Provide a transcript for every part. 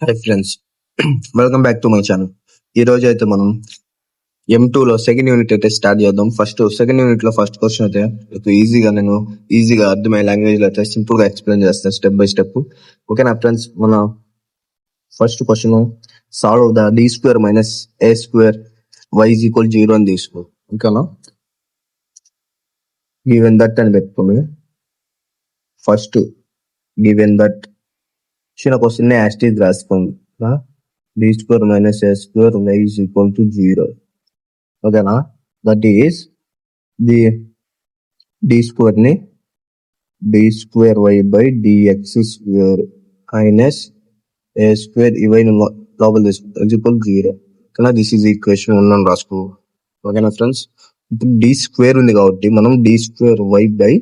Hi friends, welcome back to my channel. ఈ రోజు అయితే మనం M2 లో సెకండ్ యూనిట్ అయితే స్టార్ట్ చేద్దాం. సెకండ్ యూనిట్ లో ఫస్ట్ క్వశ్చన్ అయితే నేను ఈజీగా అర్థమయ్యే లాంగ్వేజ్ లో అయితే సింపుల్ గా ఎక్స్ప్లెయిన్ చేస్తాను స్టెప్ బై స్టెప్. ఓకేనా ఫ్రెండ్స్, మన first question solve the d square minus a square y is equal 0 అని తీసుకో. ఓకేనా, గివెన్ దట్ అని పెట్టుకోండి. ఫస్ట్ గివెన్ దట్ చిన్న క్వశ్చన్ యాస్టీజ్ రాసుకోండి. d square minus a square y is equal to 0. ఓకేనా, that is the d square ని d square y by dx square minus a square ఇవై లోపల తీసుకుంటాం ఈక్వల్ 0. ఓకేనా, దిస్ ఈజ్ ఈక్వేషన్ 1 అని రాసుకో. ఓకేనా ఫ్రెండ్స్, ఇప్పుడు d స్క్వేర్ ఉంది కాబట్టి మనం d square y by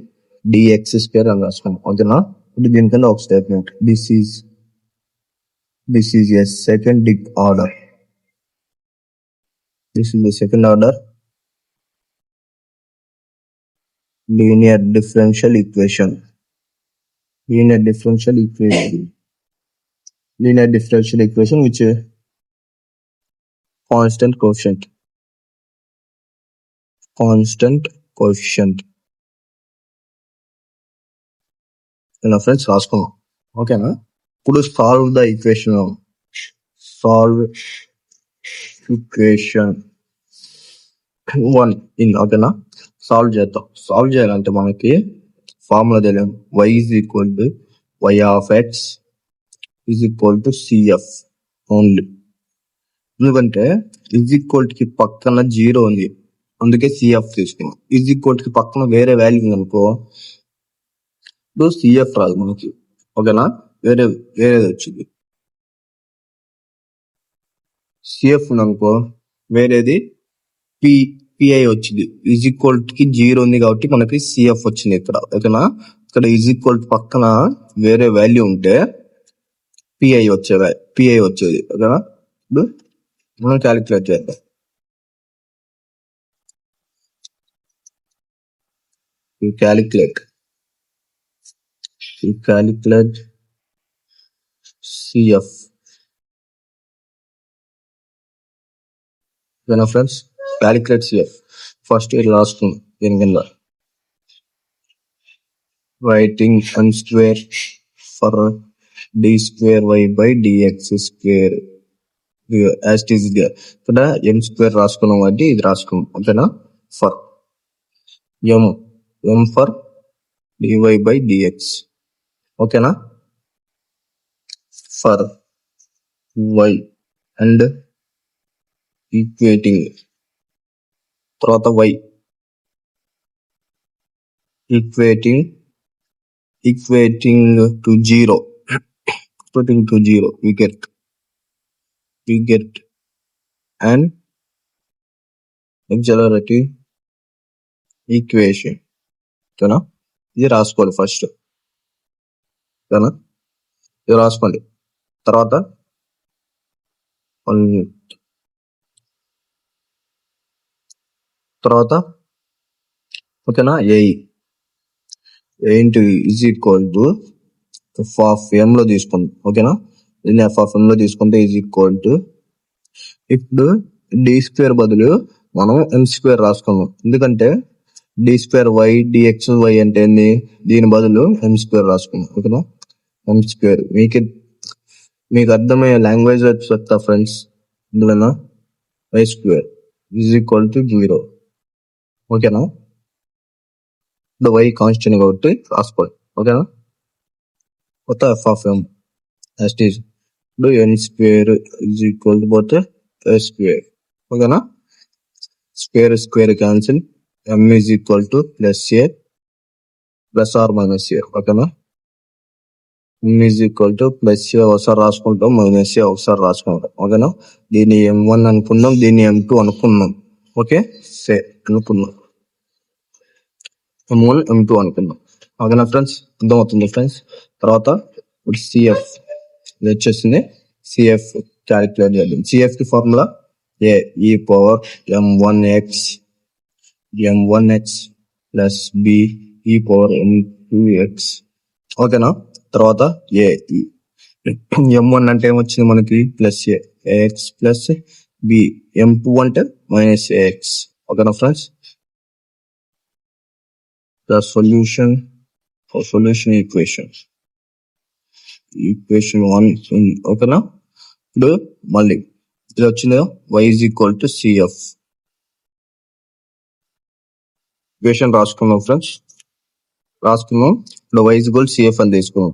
dx square అని రాసుకున్నాం. ఓకేనా, ఇప్పుడు దీనికన్నా ఒక statement, this is a second order. This is the second order linear differential equation. Linear differential equation which constant coefficient. నా ఫ్రెండ్స్ రాసుకున్నాం. ఓకేనా, ఇప్పుడు సాల్వ్ ఈక్వేషన్ 1 ఇన్. ఓకేనా, సాల్వ్ చేద్దాం. సాల్వ్ చేయాలంటే మనకి ఫార్ములా తెలియదు. y is equal to y of x is equal to cf only. ఎందుకంటే ఈజ్ ఈక్వల్ కి పక్కన 0 ఉంది, అందుకే cf తీసుకున్నాం. ఈజ్ ఈక్వల్ కి పక్కన వేరే వాల్యూ ఉంది అనుకో, ఇప్పుడు cf రాదు మనకి. ఓకేనా, వేరేది వచ్చింది. cf ఉందనుకో, వేరేది పిఐ వచ్చింది. ఈజ్ ఈక్వల్ కి 0 ఉంది కాబట్టి మనకి cf వచ్చింది ఇక్కడ. ఓకేనా, ఇక్కడ ఈజ్ ఈక్వల్ పక్కన వేరే వాల్యూ ఉంటే పిఐ వచ్చేది. ఓకేనా, ఇప్పుడు మనం క్యాలిక్యులేట్ చేద్దాం. Calculate cf. ఓకేనా ఫ్రెండ్స్, క్యాలిక్యులేట్ cf. ఫస్ట్ ఇది రాసుకున్నాం. దీని కింద writing m square for d square y by dx square as it is. ఇక్కడ m స్క్వేర్ రాసుకున్నాం కాబట్టి ఇది రాసుకున్నాం. ఓకేనా, for m for dy by dx. ఓకేనా, ఫర్ y అండ్ ఈక్వేటింగ్, తర్వాత y equating to 0. we get an auxiliary equation. ఓకేనా, ఇది రాసుకోవాలి ఫస్ట్. ఓకేనా, ఇది రాసుకోండి. తర్వాత ఓకేనా, a into is equal to f of m లో తీసుకుందాం. ఓకేనా, దీన్ని f ఆఫ్ m లో తీసుకుంటే ఈజ్ ఈక్వల్ టు, ఇప్పుడు d స్క్వేర్ బదులు మనం m స్క్వేర్ రాసుకున్నాం. ఎందుకంటే d square y dx y అంటే ఏంది, దీని బదులు m స్క్వేర్ రాసుకున్నాం. ఓకేనా, m స్క్వేర్ మీకు అర్థమయ్యే లాంగ్వేజ్ చెప్తా ఫ్రెండ్స్. ఇందులోనా y square is equal to 0. ఓకేనా, ఇప్పుడు y కాన్స్టెంట్ కాబట్టి రాసుకోవాలి. ఓకేనా, కొత్త f of m as it is. ఇప్పుడు n square is equal to పోతే a స్క్వేర్. ఓకేనా, square cancel, m is equal to plus a plus or minus a. ఓకేనా, m is equal to plus a ఒకసారి రాసుకుంటాం, minus a ఒకసారి రాసుకుంటాం. ఓకేనా, దీన్ని m1 అనుకున్నాం, దీన్ని m2 అనుకున్నాం. ఓకే, అనుకున్నాం, m1 m2 అనుకున్నాం. ఓకేనా ఫ్రెండ్స్, అర్థమవుతుంది ఫ్రెండ్స్. తర్వాత ఇప్పుడు cf ఇది వచ్చేసింది. cf క్యాలిక్యులేట్ చేద్దాం. cf కి formula a e power m1x plus b e power m2x. ఓకేనా, తర్వాత m1 అంటే ఏమొచ్చింది మనకి plus a a x plus b, m2 అంటే మైనస్ ఏఎక్స్. ఓకేనా ఫ్రెండ్స్, ద సొల్యూషన్ ఈక్వేషన్ 1. ఓకేనా, ఇప్పుడు మళ్ళీ ఇది వచ్చింది y is equal to c f. Equation రాసుకున్నాం ఫ్రెండ్స్, రాసుకున్నాం. ఇప్పుడు y ఈజ్ ఈక్వల్ సిఎఫ్ అని తీసుకున్నాం.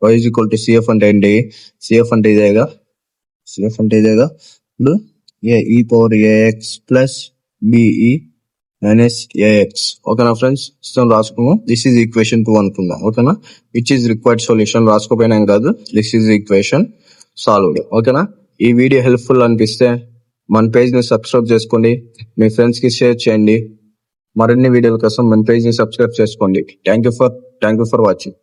y is equal to c f అంటే ఏంటి, సిఎఫ్ అంటే ఇదేగా, ఇప్పుడు a e power a x plus b e minus a x. ఓకేనా ఫ్రెండ్స్, సిస్టమ్ రాసుకున్నాం. దిస్ ఈజ్ ఈక్వేషన్ 2 అనుకుందాం. ఓకేనా, విచ్ ఈజ్ రిక్వైర్డ్ సొల్యూషన్ రాసుకోపోయినా కాదు, దిస్ ఈజ్ ఈక్వేషన్ సాల్వ్డ్. ఓకేనా, ఈ వీడియో హెల్ప్ఫుల్ అనిపిస్తే మన పేజ్ ని సబ్స్క్రైబ్ చేసుకోండి, మీ ఫ్రెండ్స్ కి షేర్ చేయండి. మరిన్ని వీడియోల కోసం మన పేజ్ ని సబ్స్క్రైబ్ చేసుకోండి. Thank you for watching.